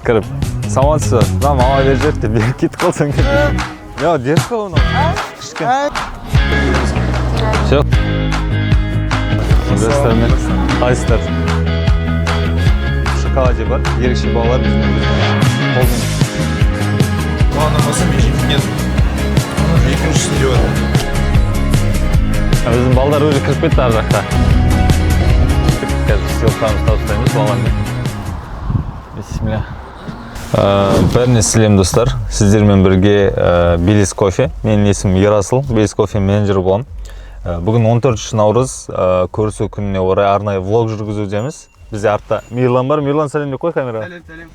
кіріп саламатсыз ба мама беріп жіберді деп беріп кетіп қалсаң я дерт қой оны кішкене все жастармен қайсыздар шоколаде бар ерекше балалар біздің қолмен ұнамаса мен жейтін едім екіншісінде бар біздің балдар уже кіріп кетті ар жаққа қазір сыйлықтарымызды табыстаймыз балалармен бисмилля бәріне сәлем достар, сіздермен бірге Белес кофе. Менің есімім Ерасыл, Белес кофе менеджері боламын. Бүгін 14 наурыз көрісу күніне орай арнайы влог жүргізудеміз. Бізде артта Мирлан бар. Мирлан, сәлем деп қой камераға. Сәлем.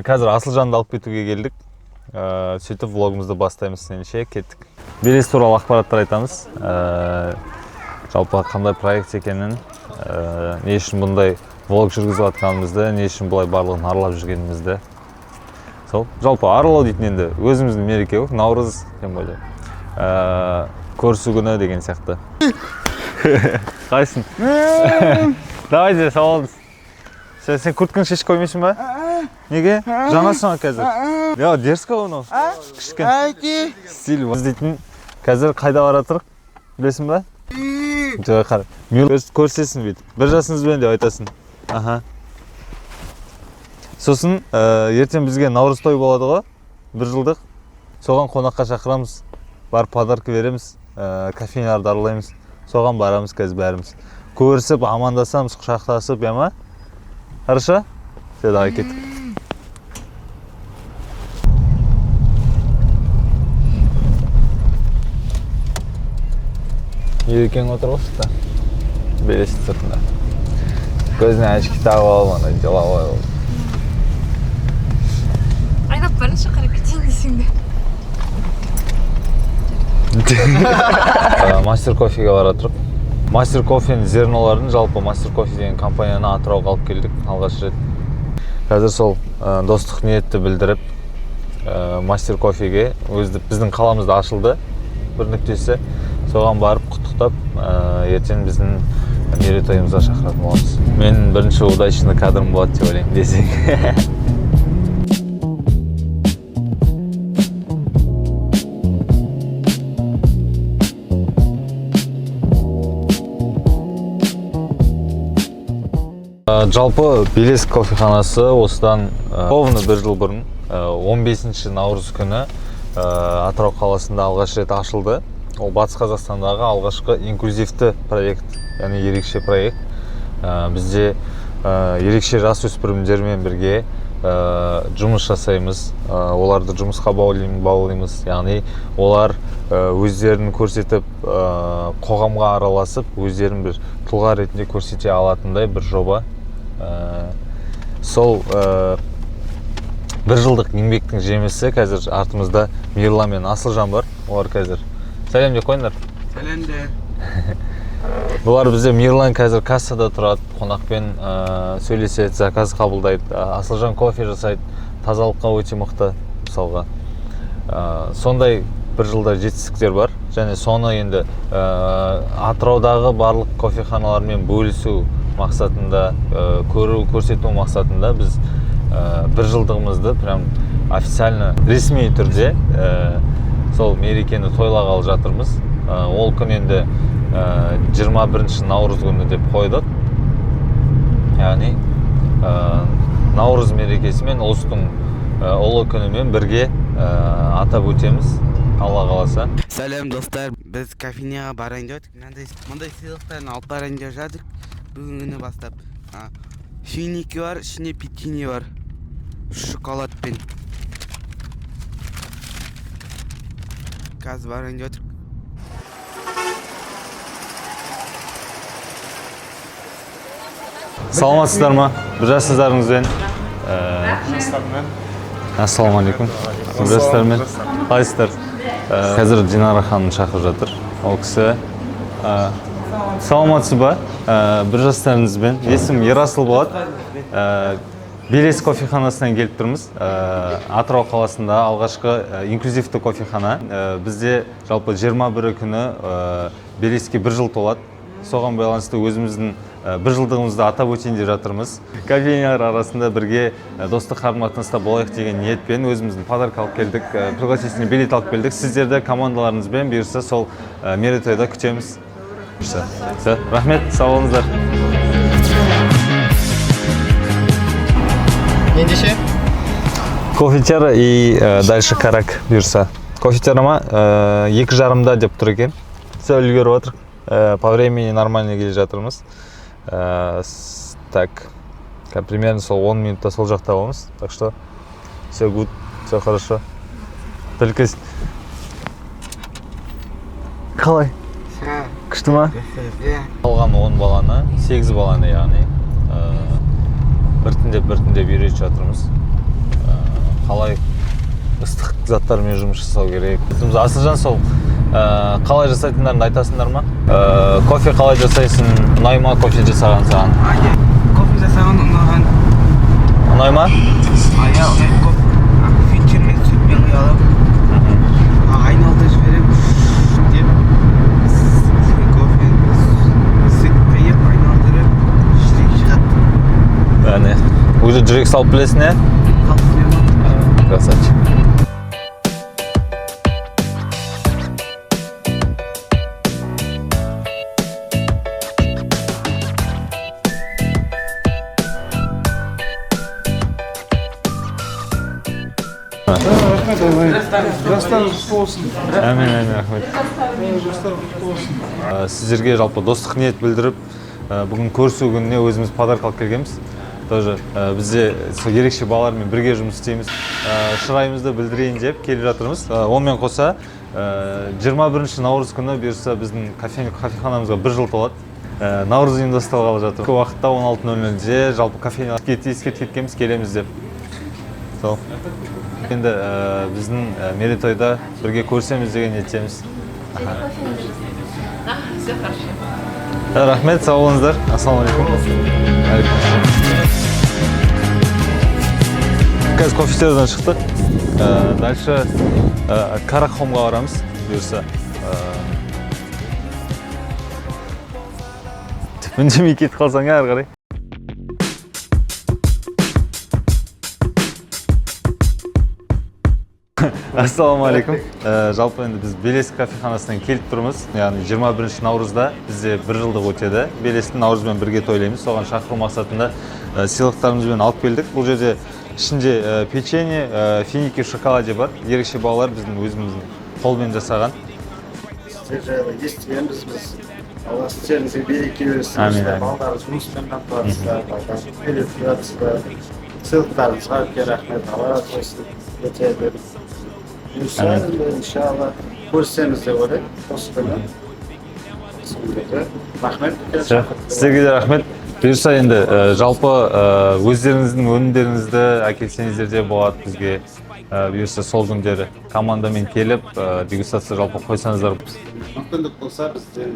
Қазір Асылжанды алып кетуге келдік. Сөйтіп влогымызды бастаймыз, ендеше кеттік. Белес туралы ақпараттар айтамыз. Жалпы қандай проект екенін, не үшін бұндай влог жүргізіп жатқанымызды, не үшін бұлай барлығын аралап жүргенімізді. Жалпы аралау дейтін енді өзіміздің мереке ғой, наурыз тем более көрісу күні деген сияқты. Қайсың? Давайте сауалыңыз. Сен куртканы шешіп қоймайсың ба? Неге? Жаңасың қазір. Я, дерзко оны. Кішкене. Стиль бар. Дейтін қазір қайда бара тұрық? Білесің ба? Жоқ, қара. Көрсесің бейді. Bir жасыңызбен деп айтасың. Аха. Сосын ертең бізге наурыз той болады ғой, 1 жылдық. Соған қонаққа шақырамыз, бар подарка береміз, кофейняларды аралаймыз. Соған барамыз қазір бәріміз. Көрісіп, амандасамыз, құшақтасып, яма? Хорошо? Все, давай кеттік. Ерекең отыр осында, Белестің сыртында. Көзіне очки тағып алып, ана деловой болды. Айнап барынша қарап кетейін десең де. Мастер кофеге бара тұрып. Мастер кофенің зерноларын, жалпы Мастер кофе деген компанияны Атырауға алып келдік алғаш рет. Қазір сол достық ниетті білдіріп, Мастер кофеге біздің қаламызда ашылды бір нүктесі. Соған барып құттықтап, ертең біздің мерейтойымызға шақыратын боламыз. Мен бірінші удачный кадрым болады деп ойлаймын десең. Жалпы Белес кофеханасы осыдан ровно 1 жыл бұрын 15 наурыз күні Атырау қаласында алғаш рет ашылды. Ол Батыс Қазақстандағы алғашқы инклюзивті проект, яғни ерекше проект. Бізде ерекше жасөспірімдермен бірге жұмыс жасаймыз, оларды жұмысқа баулимыз, яғни олар өздерін көрсетіп, қоғамға араласып, өздерін бір тұлға ретінде көрсете алатындай бір жоба. Сол 1 жылдық еңбектің жемісі қазір артымызда Мирлан мен Асылжан бар. Олар қазір сәлем деп қойыңдар. Сәлем де. Бұлар бізде Мирлан қазір кассада тұрады, қонақпен сөйлеседі, заказ қабылдайды. Асылжан кофе жасайды, тазалыққа өте мықты мысалға. Сондай 1 жылда жетістіктер бар. Және соны енді Атыраудағы барлық кофеханалармен бөлісу мақсатында, көрсету мақсатында біз 1 жылдығымызды прям официально, ресми түрде сол мерекені тойлағалы жатырмыз. Ол күн енді 21 наурыз күні деп қойдық. Яғни наурыз мерекесімен ұлыстың ұлы күнімен бірге атап өтеміз, Алла қаласа. Сәлем достар, біз кофейняға барайын деп едік. Мұндай сыйлықтарын алып барайын деп жатырмық. Бүгін күні бастап финики бар, ішінде печенье бар, шоколадпен. Қазір барайын деп жатырмық. Саламатсыздар ма? Bir жасыңыздарыңызбен. Ассалаумағалейкум. Bir жастармен. Қайсыздар? Қазір Динара ханым шақырып жатыр. Ол кісі саламатсыз ба? Bir жастарыңызбен. Есімім Ерасыл болады. Белес кофеханасынан келіп тұрмыз. Атырау қаласында алғашқы инклюзивті кофехана. Бізде жалпы 21 күні Белеске 1 жыл толады. соған байланысты өзіміздің бір жылдығымызды атап өтейін деп жатырмыз. Кофейнялар арасында бірге достық қарым-қатынаста болайық деген ниетпен өзіміздің подарка алып келдік, пригласительный билет алып келдік. Сіздерді командаларыңызбен бұйырса сол мерейтойда күтеміз. Рахмет, сау болыңыздар. Ендеше? Кофетера и дальше карак бұйырса. Кофетерама 2:30 деп тұр екен. Все үлгеріп отыр. По времени нормально келе жатырмыз. Так, примерно сол 10 минутта сол жақта боламыз. Так что все good, все хорошо. Только қалай? Күшті ма? Қалған 10 баланы, 8 баланы яғни біртіндеп үйретіп жатырмыз. Қалай ыстық заттармен жұмыс жасау керек. Асылжан, сол қалай жасайтындарын айтасыңдар ма? Кофе қалай жасайсың? Ұнай ма кофе жасаған саған? Кофе жасаған ұнаған. Ұнай ма? Ұнайды көп. Финчермен сүтпен құялып, айналды жіберіп деп кофе сүт құйып айналдырып жүрек шығады. Яғни уже жүрек салып білесің, е? Красавчик. Жастарыңыз құтты болсын. Әмин, рахмет. Сіздерге жалпы достық ниет білдіріп, бүгін көрісу күніне өзіміз подарка алып келгенбіз. Тоже бізде ерекше балалармен бірге жұмыс істейміз. Шырайымызды білдірейін деп келіп жатырмыз. Онымен қоса 21 наурыз күні бұйырса біздің кофеханамызға 1 жыл толады. Наурыз ұйымдастырылғалы жатыр. Көп уақытта 16:00-де жалпы кофейняларға ескертіп кеткенбіз, келеміз деп. Сол. Енді біздің мерейтойда бірге көрсеміз деген ниеттеміз. Все хорошо. Рахмет, сау болыңыздар. Ассалаумалейкум. Қазір кофетерден шықтық. Дальше Карахомға барамыз. Бұйырса. Үндемей кетіп қалсаң ары қарай. Ассалаумалейкум. Жалпы енді біз Белес кофеханасынан келіп тұрмыз. Яғни 21 наурызда бізде 1 жылдық өтеді. Белестің наурызбен бірге тойлаймыз. Соған шақыру мақсатында сыйлықтарымызбен алып келдік. Бұл жерде ішінде печенье, финики в шоколаде бар. Ерекше балалар біздің өзіміздің қолмен жасаған. Сіздер жайлы естігенбіз біз. Алла сіздеріңізге береке берсін. Балалар жұмыспен қамтыласыздар, билет жатсыздар. Сыйлықтарыңызға үлкен рахмет. Алла разы болсын. Өтеді. Иншалла көрсеміз деп ойлаймын осы күні. Рахмет. Сіздерге де рахмет. Бұйырса енді жалпы өздеріңіздің өнімдеріңізді әкелсеңіздер де болады бізге. Бұйырса сол күндері командамен келіп дегустация жалпы қойсаңыздар. Мүмкіндік болса бізде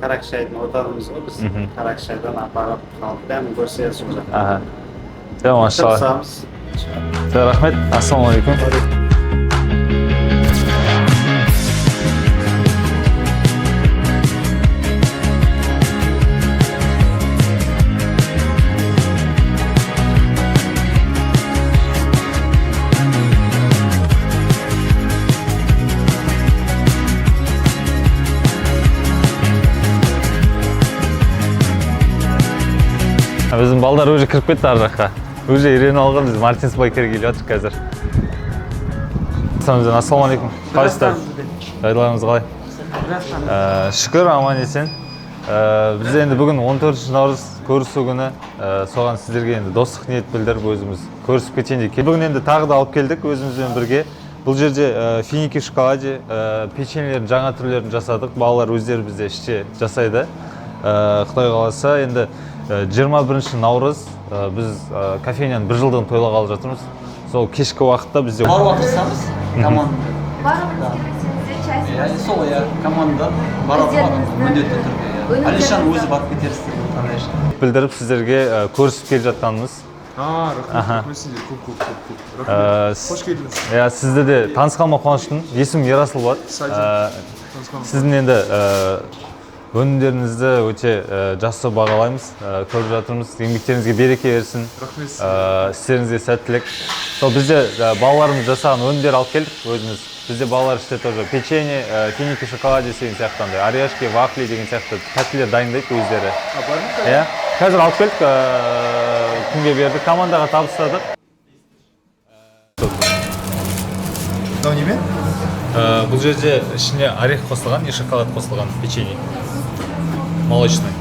Қарақшайдың отанымыз ғой, біз Қарақшайдан апарып қалып бәрін көрсеңіз сол жақта. Машалла. Рахмет. Ассалаумалейкум. Біздің балдар уже кіріп кетті ар жаққа. Уже үйреніп алған, біз Мартинс Байкерге келіп жатыр қазір. Ассалаумалейкум. Қалайсыздар? Жайларыңыз қалай? Шүкір, аман есен. Біз енді бүгін 14 наурыз көрісу күні. Соған сіздерге енді достық ниет білдіріп өзіміз көрісіп кетейін деп. Бүгін енді тағы да алып келдік өзімізбен бірге. Бұл жерде финики в шоколаде, печеньелердің жаңа түрлерін жасадық. Балалар өздері бізде іште жасайды. Құдай қаласа енді 21 наурыз біз кофейняның 1 жылдығын тойлағалы жатырмыз. Сол кешкі уақытта бізде барып отырсамыз команда. Сол команда барып міндетті түрде. Алишан өзі барып кетерсіздер. Білдіріп сіздерге көрісіп келе жатқанымыз. Рахмет. Көп. Қош келдіңіз. Сізді де танысқаныма қуаныштымын. Есімім Ерасыл болады. Сіздің енді өнімдеріңізді өте жақсы бағалаймыз, көріп жатырмыз. Еңбектеріңізге береке берсін. Рахмет. Істеріңізге сәттілік. Сол бізде балаларымыз жасаған өнімдер алып келдік өзіміз. Бізде балалар іште тоже печенье, финики, шоколаде деген сияқты, орешки, вафли деген сияқты тәттілер дайындайды өздері. Иә, қазір алып келдік, күнге бердік, командаға табыстадық. Мынау неме? Бұл жерде ішіне орех қосылған, и шоколад қосылған печенье. Молочный.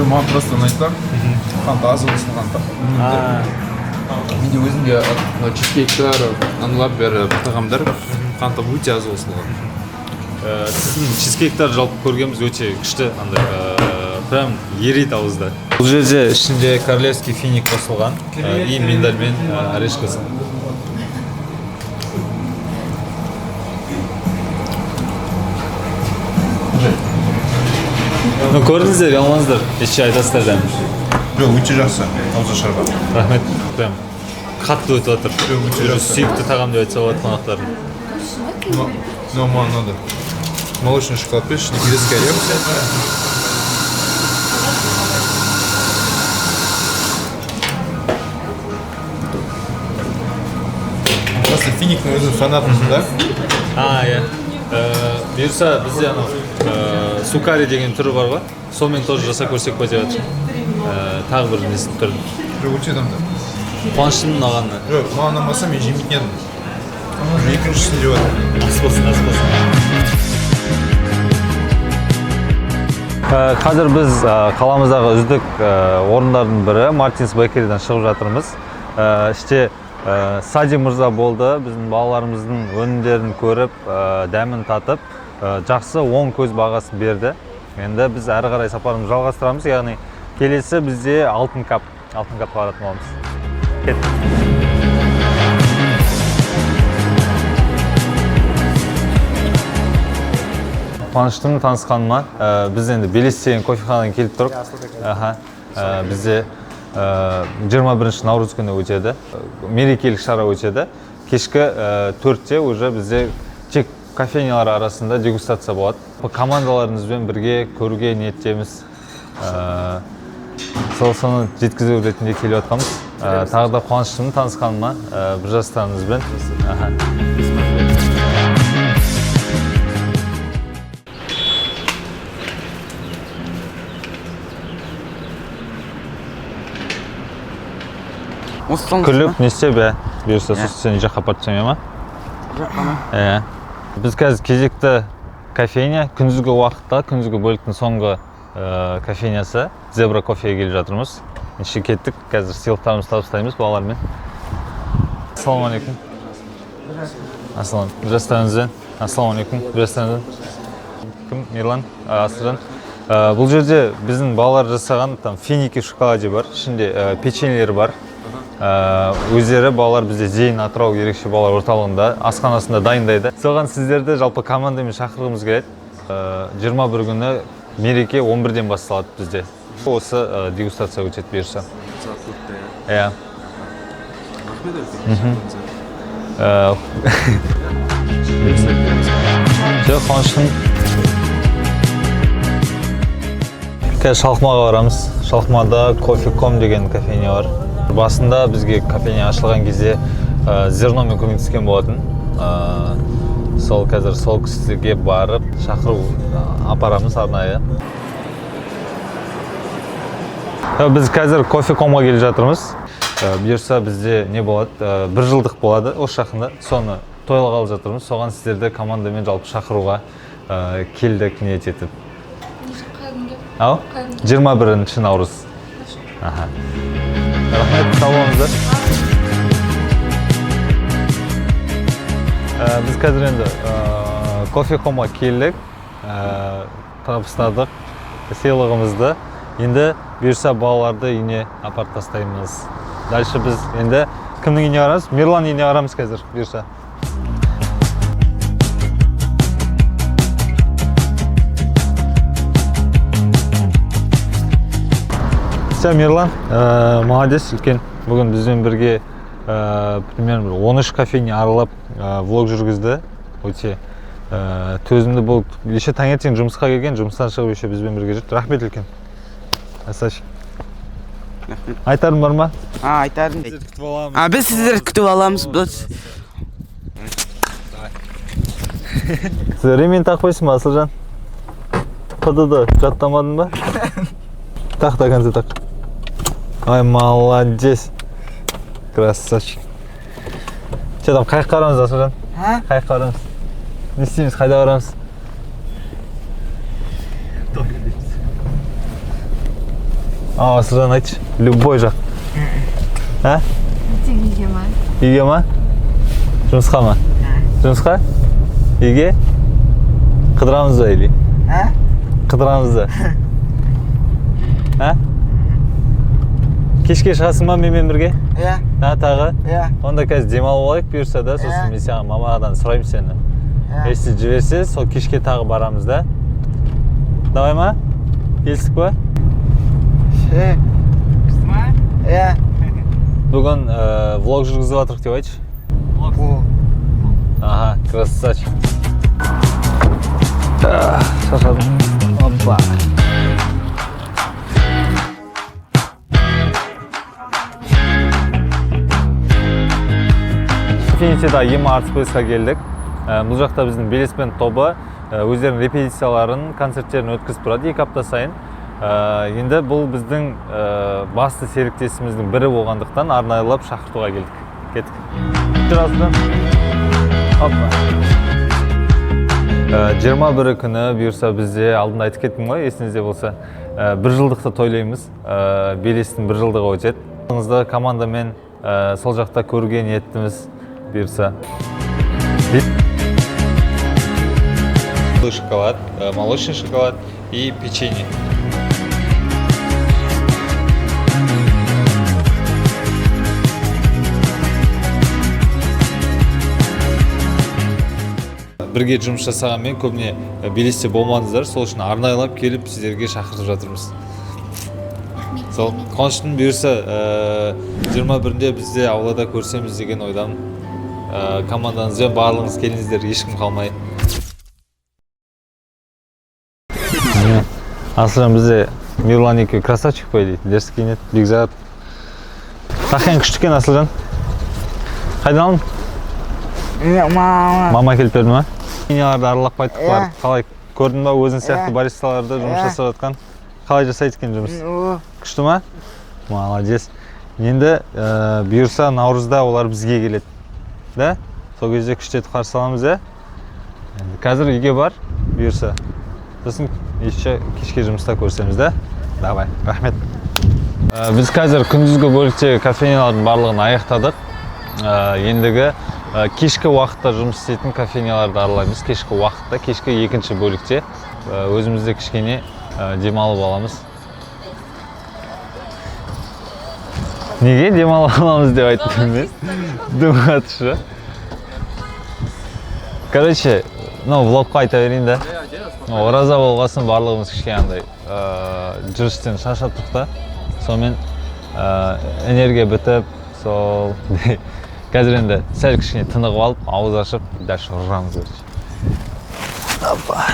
Маған просто ұнайды. Қанты аз болсын, қанты. Менде өзімде чизкейктер аналап беріп тағамдар қанты өте аз болсын. Сіздің чизкейктер жалпы көргеніміз өте күшті, прям ериді ауызда. Бұл жерде ішінде королевский финик қосылған, и миндальмен орешкасы. Көрдіңіздер, ұялмаңыздар, ешше айтасыздар дәм. Жоқ, өте жақсы. Ауызға шарбат. Рахмет, прям қатты өтіп жатыр. Сүйікті тағам деп айтса болады қонақтардың. Но маған надо. Молочный шоколад пеш, грецкий орех. Просто финиктің өзінің фанатымын, да? Иә. Бұйырса бізде сукари деген түрі бар ғой, сонымен тоже жасап көрсек па деп жатыр. Тағы бір несін түрін. Жоқ, өте адамда. Қуаныштымын ұнағанына. Жоқ, маған ұнамаса мен жемейтін едім. Екіншісін жеп жатырмын. Ас болсын, ас болсын. Қазір біз қаламыздағы үздік орындардың бірі Мартинс Бейкериден шығып жатырмыз. Іште Сади мырза болды, біздің балаларымыздың өнімдерін көріп, дәмін татып, жақсы оң көз бағасын берді. Енді біз әрі қарай сапарымызды жалғастырамыз, яғни келесі бізде алтын капқа баратын боламыз. Кеттік. Қуаныштымын танысқаныма. Біз енді Белес деген кофеханадан келіп тұрып, бізде 21 наурыз күні өтеді, мерекелік шара өтеді. Кешкі 4-те уже бізде тек кофейнялар арасында дегустация болады. Командаларымызбен бірге көруге ниеттеміз. Соны жеткізу ретінде келіп жатқанбыз. Тағы да қуаныштымын танысқаныма, бір жастарыңызбен. Күліп, не істе бә? Бұйырса, сен жаққа апарып тастамай ма? Жаққа. Біз қазір кезекті кофейня, күндізгі уақытта, күндізгі бөліктің соңғы кофейнясы Зебра кофеге келіп жатырмыз. Ендеше кеттік, қазір сыйлықтарымызды табыстаймыз балалармен. Ассаламу алейкум. Ассалам. Жастарыңызбен. Ассаламу алейкум. Жастарыңызбен. Кім? Мирлан? Асыржан. Бұл жерде біздің балалар жасаған финики в шоколаде бар, ішінде печеньелер бар. Өздері балалар бізде Зейін Атырау ерекше балалар орталығында асханасында дайындайды. Соған сіздерді жалпы командамен шақырғымыз келеді. 21 күні мереке 11-ден басталады бізде. Осы дегустация өтеді бұйырса. Иә. Жоқ, қуаныштымын. Қазір Шалқымаға барамыз. Шалқымада кофе.com деген кофейня бар. Басында бізге кофейня ашылған кезде зерномен көмектескен болатын. Сол қазір сол кісіге барып шақыру апарамыз арнайы. Біз қазір кофе.com-ға келіп жатырмыз. Бұйырса бізде не болады? 1 жылдық болады осы жақында. Соны тойлағалы жатырмыз. Соған сіздерді командамен жалпы шақыруға келдік ниет етіп. 21 наурыз. Рахмет, сау болыңыздар. Біз қазір енді кофе.com-ға келдік, табыстадық сыйлығымызды. Енді бұйырса балаларды үйіне апарып тастаймыз. Дальше біз енді кімнің үйіне барамыз? Мирлан үйіне барамыз қазір, бұйырса. Все, Мирлан, молодец үлкен. Бүгін бізбен бірге примерно 13 кофейня аралап влог жүргізді. Өте төзімді болып, еше таңертең жұмысқа келген, жұмыстан шығып еше бізбен бірге жүрді. Рахмет үлкен. Асаш. Айтарым бар ма? Айтарым. Біз сіздерді күтіп аламыз. Сіз ремень тақпайсың ба, Асылжан? Қыдыды, жаттамадың ба? Так, до конца так. Ай, молодец. Красавчик. Че там, қайық қарамыз, Асылжан? Қайық қарамыз. Не істейміз, қайда қарамыз? Асылжан айтшы, любой жақ. Үйге ма? Үйге ма? Жұмысқа ма? Жұмысқа? Үйге? Қыдырамыз ба, или? Қыдырамыз ба? Кешке шығасың ба менімен бірге? Иә. Тағы? Иә. Онда қазір демалып алайық бұйырса да, сосын мен саған мамадан сұраймын сені. Если жіберсе, сол кешке тағы барамыз да. Давай ма? Келістік па? Иә. Бүгін влог жүргізіп жатырық деп айтшы. Ага, красавчик. Шашадым. Опа. Финитида Ема артспейсқа келдік. Бұл жақта біздің Белеспен тобы өздерінің репетицияларын, концерттерін өткізіп тұрады 2 апта сайын. Енді бұл біздің басты серіктесіміздің бірі болғандықтан арнайылап шақыртуға келдік. Кеттік. Жүрасыдан. Опа. 21 күні бұйырса бізде алдында айтып кеттім ғой, есіңізде болса. 1 жылдықты тойлаймыз. Белестің 1 жылдығы өтеді. Командамен сол жақта көрген ниетіміз бұйырса. Шоколад, молочный шоколад и печенье. Бірге жұмыс жасағанмен көбіне Белесте болмадыңыздар, сол үшін арнайлап келіп сіздерге шақыртып жатырмыз. Сол қуаныштың бұйырса 21-інде бізде аулада көрсеміз деген ойдамын. Командаңызбен барлығыңыз келіңіздер, ешкім қалмай. Асылжан бізде Мирлан екеуі красавчик қой дейді, дерсі киінеді, бекзат. Тақиян күшті екен Асылжан. Қайдан алдың? Мама келіп берді ма? Менеларды аралап қайттық бар. Қалай көрдің ба, өзің сияқты баристаларды жұмыс жасап жатқан? Қалай жасайды екен жұмыс? Күшті ма? Молодец. Енді бұйырса наурызда олар бізге келеді. Да? Сол кезде күштетіп қарсы аламыз, ә? Қазір үйге бар, бұйырса. Сосын кешке жұмыста көрсеміз, да? Давай, рахмет. Біз қазір күндізгі бөлікте кофейнялардың барлығын аяқтадық. Ендігі кешкі уақытта жұмыс істейтін кофейняларды аралаймыз. Кешкі уақытта, кешкі екінші бөлікте өзімізде кішкене демалып аламыз. Неге демалып аламыз деп айттым мен? Думатшы. Короче, влогқа айта берейін да. Ораза болғасын барлығымыз кішкене андай жүрістен шаршаттық та. Сонымен энергия бітіп, сол қазір енді сәл кішкене тынығып алып, ауыз ашып, дәл ұрамыз. Опа.